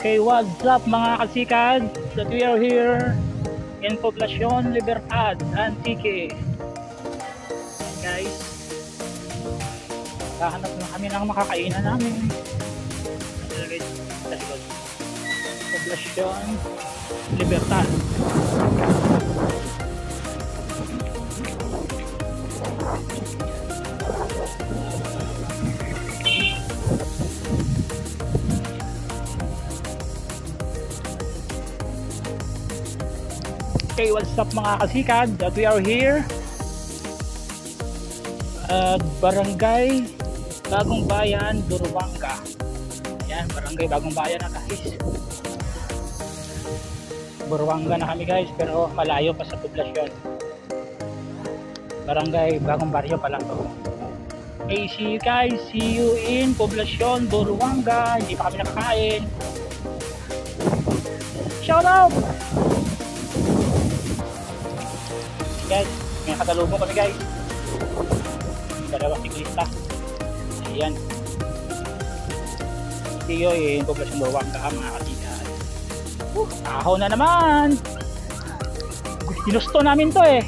Okay, what's up mga kasikad? That we are here in Poblacion Libertad, Antique. And guys, hahanap na kami ng makakainan namin. Poblacion Libertad. Okay, what's up mga kasikad? That we are here at Barangay Bagong Bayan, Buruanga. Ayan, Barangay Bagong Bayan na guys. Buruanga na kami guys, pero malayo pa sa poblasyon. Barangay Bagong Baryo pa lang to. Okay, see you guys. See you in Poblacion, Buruanga. Hindi pa kami nakakain. Shout out! Guys, may katalubong kami guys. Dalawang siklista. Ayan. See you in Poblacion, Buruanga mga kasigan. Taho na naman. Ginusto namin to eh.